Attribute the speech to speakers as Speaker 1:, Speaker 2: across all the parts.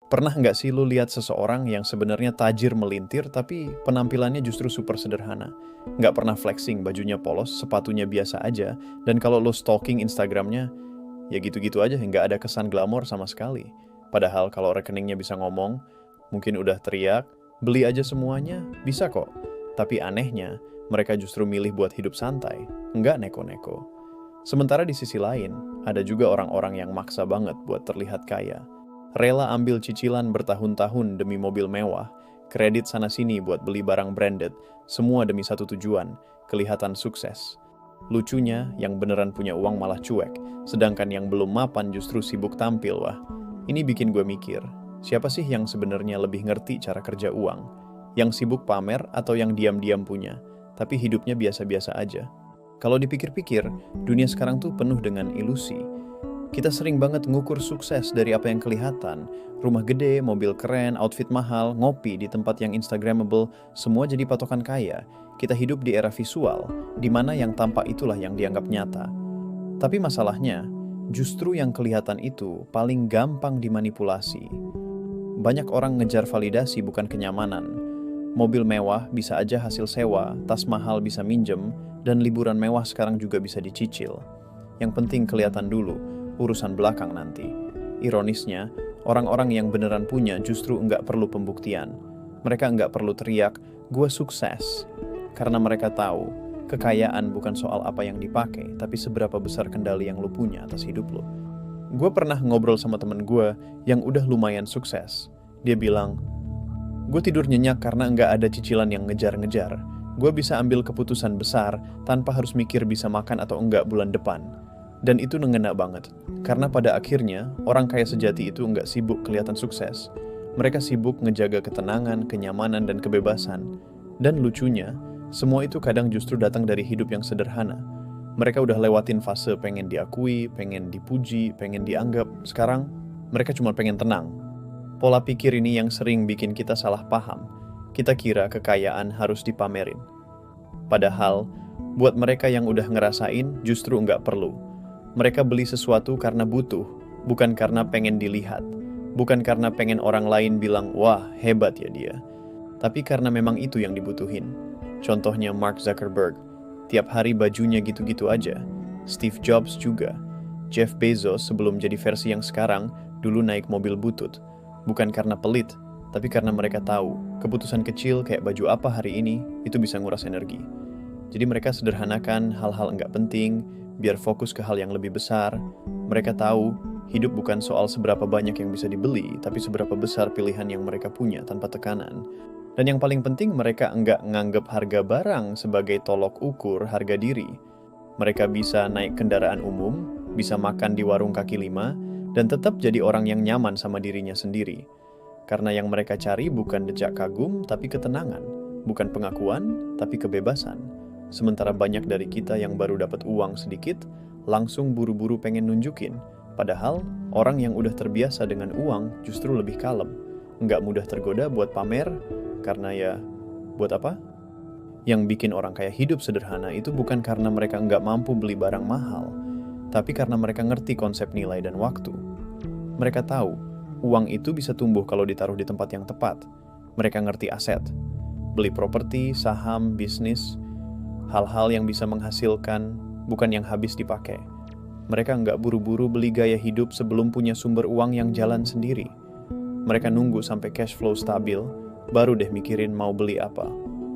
Speaker 1: Pernah nggak sih lu lihat seseorang yang sebenarnya tajir melintir tapi penampilannya justru super sederhana? Nggak pernah flexing, bajunya polos, sepatunya biasa aja, dan kalau lu stalking Instagramnya, ya gitu-gitu aja, nggak ada kesan glamor sama sekali. Padahal kalau rekeningnya bisa ngomong, mungkin udah teriak, beli aja semuanya, bisa kok. Tapi anehnya, mereka justru milih buat hidup santai, nggak neko-neko. Sementara di sisi lain, ada juga orang-orang yang maksa banget buat terlihat kaya. Rela ambil cicilan bertahun-tahun demi mobil mewah, kredit sana-sini buat beli barang branded, semua demi satu tujuan, kelihatan sukses. Lucunya, yang beneran punya uang malah cuek, sedangkan yang belum mapan justru sibuk tampil, wah. Ini bikin gue mikir, siapa sih yang sebenarnya lebih ngerti cara kerja uang? Yang sibuk pamer atau yang diam-diam punya, tapi hidupnya biasa-biasa aja? Kalau dipikir-pikir, dunia sekarang tuh penuh dengan ilusi. Kita sering banget ngukur sukses dari apa yang kelihatan. Rumah gede, mobil keren, outfit mahal, ngopi di tempat yang Instagramable, semua jadi patokan kaya. Kita hidup di era visual, di mana yang tampak itulah yang dianggap nyata. Tapi masalahnya, justru yang kelihatan itu paling gampang dimanipulasi. Banyak orang ngejar validasi bukan kenyamanan. Mobil mewah bisa aja hasil sewa, tas mahal bisa minjem, dan liburan mewah sekarang juga bisa dicicil. Yang penting kelihatan dulu, urusan belakang nanti. Ironisnya, orang-orang yang beneran punya justru nggak perlu pembuktian. Mereka nggak perlu teriak, gue sukses. Karena mereka tahu, kekayaan bukan soal apa yang dipakai, tapi seberapa besar kendali yang lo punya atas hidup lo. Gue pernah ngobrol sama temen gue yang udah lumayan sukses. Dia bilang, gue tidur nyenyak karena nggak ada cicilan yang ngejar-ngejar. Gue bisa ambil keputusan besar tanpa harus mikir bisa makan atau enggak bulan depan. Dan itu ngena banget, karena pada akhirnya orang kaya sejati itu nggak sibuk kelihatan sukses. Mereka sibuk ngejaga ketenangan, kenyamanan, dan kebebasan. Dan lucunya, semua itu kadang justru datang dari hidup yang sederhana. Mereka udah lewatin fase pengen diakui, pengen dipuji, pengen dianggap. Sekarang, mereka cuma pengen tenang. Pola pikir ini yang sering bikin kita salah paham. Kita kira kekayaan harus dipamerin. Padahal, buat mereka yang udah ngerasain, justru nggak perlu. Mereka beli sesuatu karena butuh, bukan karena pengen dilihat. Bukan karena pengen orang lain bilang, wah hebat ya dia. Tapi karena memang itu yang dibutuhin. Contohnya Mark Zuckerberg, tiap hari bajunya gitu-gitu aja. Steve Jobs juga. Jeff Bezos sebelum jadi versi yang sekarang, dulu naik mobil butut. Bukan karena pelit, tapi karena mereka tahu, keputusan kecil kayak baju apa hari ini, itu bisa nguras energi. Jadi mereka sederhanakan hal-hal enggak penting, biar fokus ke hal yang lebih besar. Mereka tahu, hidup bukan soal seberapa banyak yang bisa dibeli, tapi seberapa besar pilihan yang mereka punya tanpa tekanan. Dan yang paling penting, mereka enggak nganggap harga barang sebagai tolok ukur harga diri. Mereka bisa naik kendaraan umum, bisa makan di warung kaki lima, dan tetap jadi orang yang nyaman sama dirinya sendiri. Karena yang mereka cari bukan decak kagum, tapi ketenangan. Bukan pengakuan, tapi kebebasan. Sementara banyak dari kita yang baru dapat uang sedikit, langsung buru-buru pengen nunjukin. Padahal, orang yang udah terbiasa dengan uang justru lebih kalem. Nggak mudah tergoda buat pamer, karena ya, buat apa? Yang bikin orang kaya hidup sederhana itu bukan karena mereka nggak mampu beli barang mahal, tapi karena mereka ngerti konsep nilai dan waktu. Mereka tahu, uang itu bisa tumbuh kalau ditaruh di tempat yang tepat. Mereka ngerti aset, beli properti, saham, bisnis, hal-hal yang bisa menghasilkan, bukan yang habis dipakai. Mereka nggak buru-buru beli gaya hidup sebelum punya sumber uang yang jalan sendiri. Mereka nunggu sampai cash flow stabil, baru deh mikirin mau beli apa.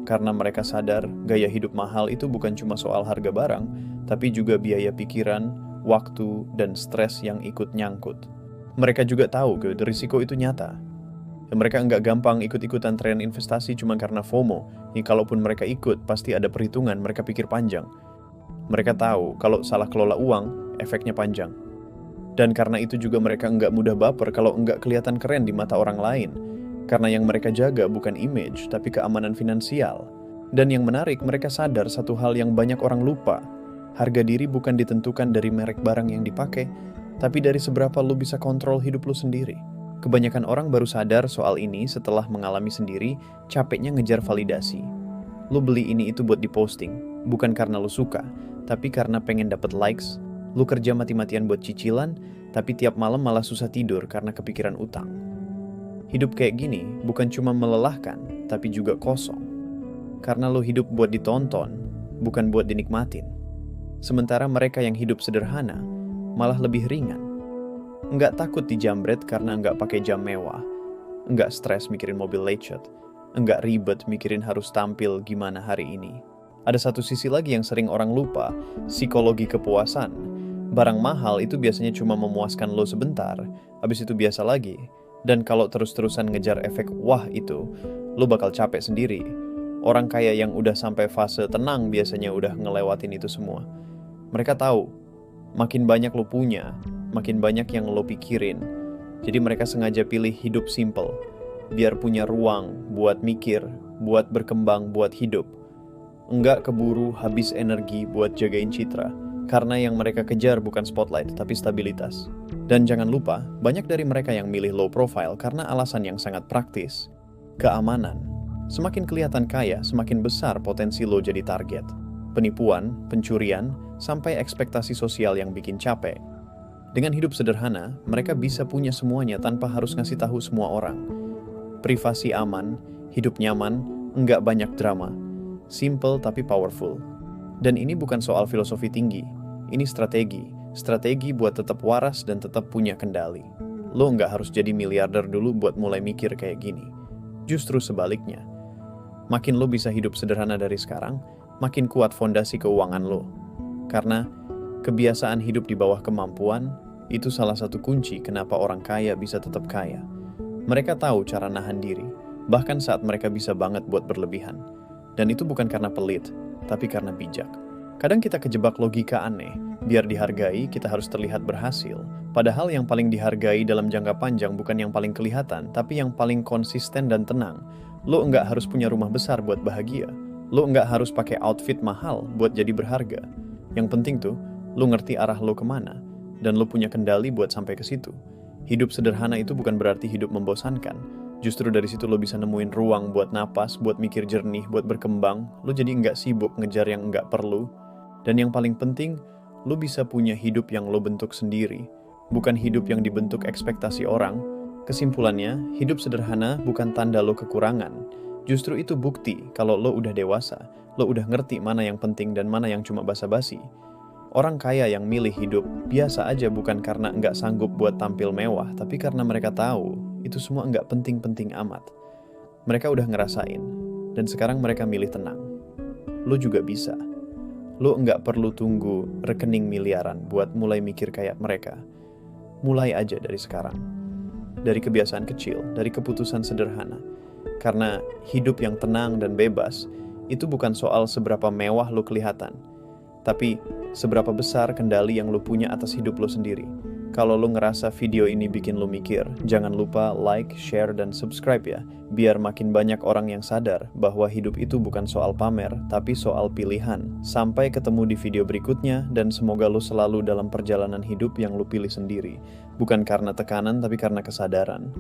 Speaker 1: Karena mereka sadar, gaya hidup mahal itu bukan cuma soal harga barang, tapi juga biaya pikiran, waktu, dan stres yang ikut nyangkut. Mereka juga tahu risiko itu nyata. Dan mereka nggak gampang ikut-ikutan tren investasi cuma karena FOMO. Nih, kalaupun mereka ikut, pasti ada perhitungan, mereka pikir panjang. Mereka tahu kalau salah kelola uang, efeknya panjang. Dan karena itu juga mereka nggak mudah baper kalau nggak kelihatan keren di mata orang lain. Karena yang mereka jaga bukan image, tapi keamanan finansial. Dan yang menarik, mereka sadar satu hal yang banyak orang lupa. Harga diri bukan ditentukan dari merek barang yang dipakai, tapi dari seberapa lu bisa kontrol hidup lu sendiri. Kebanyakan orang baru sadar soal ini setelah mengalami sendiri capeknya ngejar validasi. Lu beli ini itu buat diposting, bukan karena lu suka, tapi karena pengen dapet likes. Lu kerja mati-matian buat cicilan, tapi tiap malam malah susah tidur karena kepikiran utang. Hidup kayak gini bukan cuma melelahkan, tapi juga kosong. Karena lo hidup buat ditonton, bukan buat dinikmatin. Sementara mereka yang hidup sederhana, malah lebih ringan. Nggak takut dijambret karena nggak pakai jam mewah. Nggak stres mikirin mobil lecet. Nggak ribet mikirin harus tampil gimana hari ini. Ada satu sisi lagi yang sering orang lupa, psikologi kepuasan. Barang mahal itu biasanya cuma memuaskan lo sebentar, habis itu biasa lagi. Dan kalau terus-terusan ngejar efek wah itu, lo bakal capek sendiri. Orang kaya yang udah sampai fase tenang biasanya udah ngelewatin itu semua. Mereka tahu, makin banyak lo punya, makin banyak yang lo pikirin. Jadi mereka sengaja pilih hidup simple, biar punya ruang buat mikir, buat berkembang, buat hidup. Enggak keburu habis energi buat jagain citra, karena yang mereka kejar bukan spotlight, tapi stabilitas. Dan jangan lupa, banyak dari mereka yang milih low profile karena alasan yang sangat praktis. Keamanan. Semakin kelihatan kaya, semakin besar potensi lo jadi target. Penipuan, pencurian, sampai ekspektasi sosial yang bikin capek. Dengan hidup sederhana, mereka bisa punya semuanya tanpa harus ngasih tahu semua orang. Privasi aman, hidup nyaman, enggak banyak drama. Simple tapi powerful. Dan ini bukan soal filosofi tinggi, ini strategi. Strategi buat tetap waras dan tetap punya kendali. Lo nggak harus jadi miliarder dulu buat mulai mikir kayak gini. Justru sebaliknya. Makin lo bisa hidup sederhana dari sekarang, makin kuat fondasi keuangan lo. Karena kebiasaan hidup di bawah kemampuan, itu salah satu kunci kenapa orang kaya bisa tetap kaya. Mereka tahu cara nahan diri, bahkan saat mereka bisa banget buat berlebihan. Dan itu bukan karena pelit, tapi karena bijak. Kadang kita kejebak logika aneh, biar dihargai kita harus terlihat berhasil. Padahal yang paling dihargai dalam jangka panjang bukan yang paling kelihatan, tapi yang paling konsisten dan tenang. Lo nggak harus punya rumah besar buat bahagia. Lo nggak harus pakai outfit mahal buat jadi berharga. Yang penting tuh, lo ngerti arah lo kemana, dan lo punya kendali buat sampai ke situ. Hidup sederhana itu bukan berarti hidup membosankan. Justru dari situ lo bisa nemuin ruang buat napas, buat mikir jernih, buat berkembang. Lo jadi nggak sibuk ngejar yang nggak perlu. Dan yang paling penting, lo bisa punya hidup yang lo bentuk sendiri. Bukan hidup yang dibentuk ekspektasi orang. Kesimpulannya, hidup sederhana bukan tanda lo kekurangan. Justru itu bukti kalau lo udah dewasa. Lo udah ngerti mana yang penting dan mana yang cuma basa-basi. Orang kaya yang milih hidup biasa aja bukan karena nggak sanggup buat tampil mewah, tapi karena mereka tahu itu semua nggak penting-penting amat. Mereka udah ngerasain, dan sekarang mereka milih tenang. Lo juga bisa. Lo nggak perlu tunggu rekening miliaran buat mulai mikir kayak mereka. Mulai aja dari sekarang. Dari kebiasaan kecil, dari keputusan sederhana. Karena hidup yang tenang dan bebas, itu bukan soal seberapa mewah lo kelihatan, tapi seberapa besar kendali yang lo punya atas hidup lo sendiri. Kalau lo ngerasa video ini bikin lo mikir, jangan lupa like, share, dan subscribe ya. Biar makin banyak orang yang sadar bahwa hidup itu bukan soal pamer, tapi soal pilihan. Sampai ketemu di video berikutnya, dan semoga lo selalu dalam perjalanan hidup yang lo pilih sendiri. Bukan karena tekanan, tapi karena kesadaran.